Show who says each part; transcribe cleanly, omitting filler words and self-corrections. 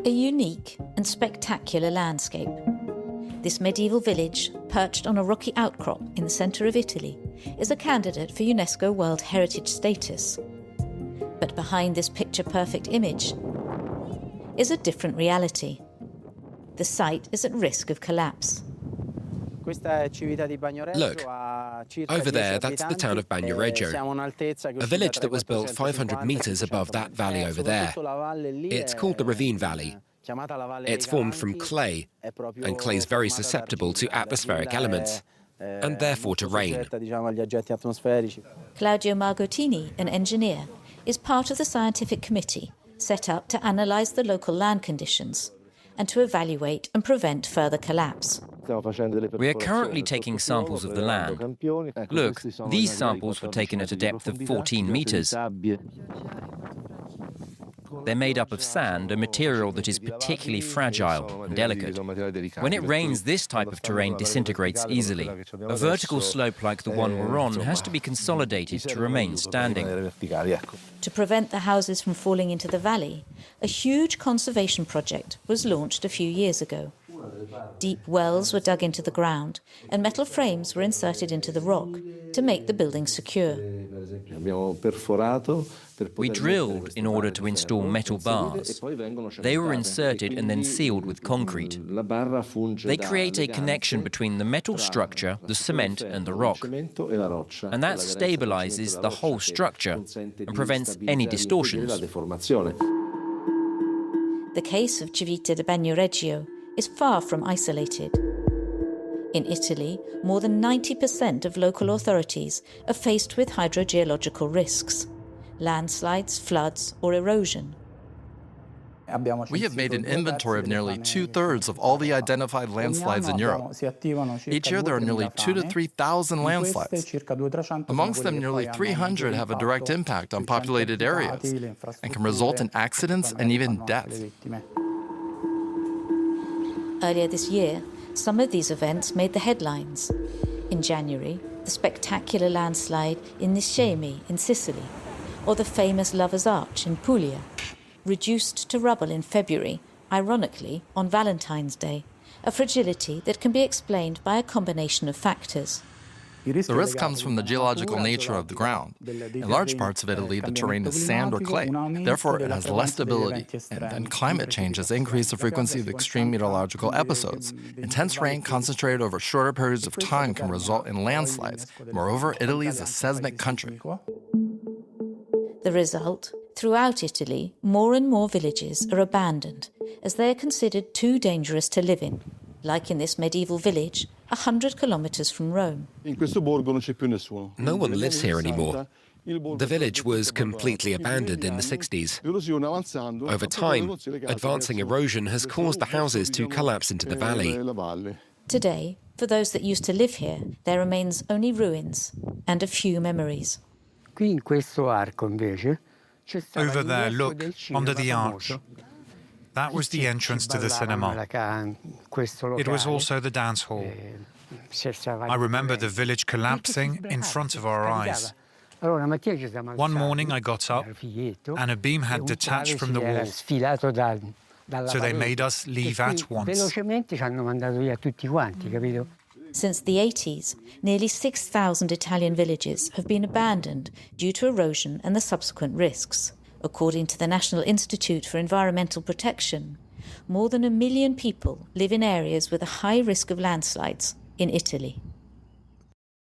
Speaker 1: A unique and spectacular landscape. This medieval village, perched on a rocky outcrop in the centre of Italy, is a candidate for UNESCO World Heritage status. But behind this picture-perfect image is a different reality. The site is at risk of collapse.
Speaker 2: Look, over there, that's the town of Bagnoregio, a village that was built 500 metres above that valley over there. It's called the Ravine Valley. It's formed from clay, and clay is very susceptible to atmospheric elements, and therefore to rain.
Speaker 1: Claudio Margottini, an engineer, is part of the scientific committee set up to analyse the local land conditions and to evaluate and prevent further collapse.
Speaker 3: We are currently taking samples of the land. Look, these samples were taken at a depth of 14 metres. They're made up of sand, a material that is particularly fragile and delicate. When it rains, this type of terrain disintegrates easily. A vertical slope like the one we're on has to be consolidated to remain standing.
Speaker 1: To prevent the houses from falling into the valley, a huge conservation project was launched a few years ago. Deep wells were dug into the ground and metal frames were inserted into the rock to make the building secure.
Speaker 3: We drilled in order to install metal bars. They were inserted and then sealed with concrete. They create a connection between the metal structure, the cement and the rock. And that stabilizes the whole structure and prevents any distortions.
Speaker 1: The case of Civita di Bagnoregio is far from isolated. In Italy, more than 90% of local authorities are faced with hydrogeological risks, landslides, floods or erosion.
Speaker 4: We have made an inventory of nearly 2/3 of all the identified landslides in Europe. Each year there are nearly 2,000 to 3,000 landslides. Amongst them, nearly 300 have a direct impact on populated areas and can result in accidents and even death.
Speaker 1: Earlier this year, some of these events made the headlines. In January, the spectacular landslide in Niscemi in Sicily, or the famous Lover's Arch in Puglia, reduced to rubble in February, ironically on Valentine's Day, a fragility that can be explained by a combination of factors.
Speaker 4: The risk comes from the geological nature of the ground. In large parts of Italy, the terrain is sand or clay. Therefore, it has less stability. And then climate change has increased the frequency of extreme meteorological episodes. Intense rain concentrated over shorter periods of time can result in landslides. Moreover, Italy is a seismic country.
Speaker 1: The result? Throughout Italy, more and more villages are abandoned as they are considered too dangerous to live in, like in this medieval village 100 kilometres from Rome.
Speaker 2: No one lives here anymore. The village was completely abandoned in the 60s. Over time, advancing erosion has caused the houses to collapse into the valley.
Speaker 1: Today, for those that used to live here, there remains only ruins and a few memories.
Speaker 5: Over there, look, under the arch. That was the entrance to the cinema. It was also the dance hall. I remember the village collapsing in front of our eyes. One morning I got up and a beam had detached from the wall. So they made us leave at once.
Speaker 1: Since the 80s, nearly 6,000 Italian villages have been abandoned due to erosion and the subsequent risks. According to the National Institute for Environmental Protection, more than 1 million people live in areas with a high risk of landslides in Italy.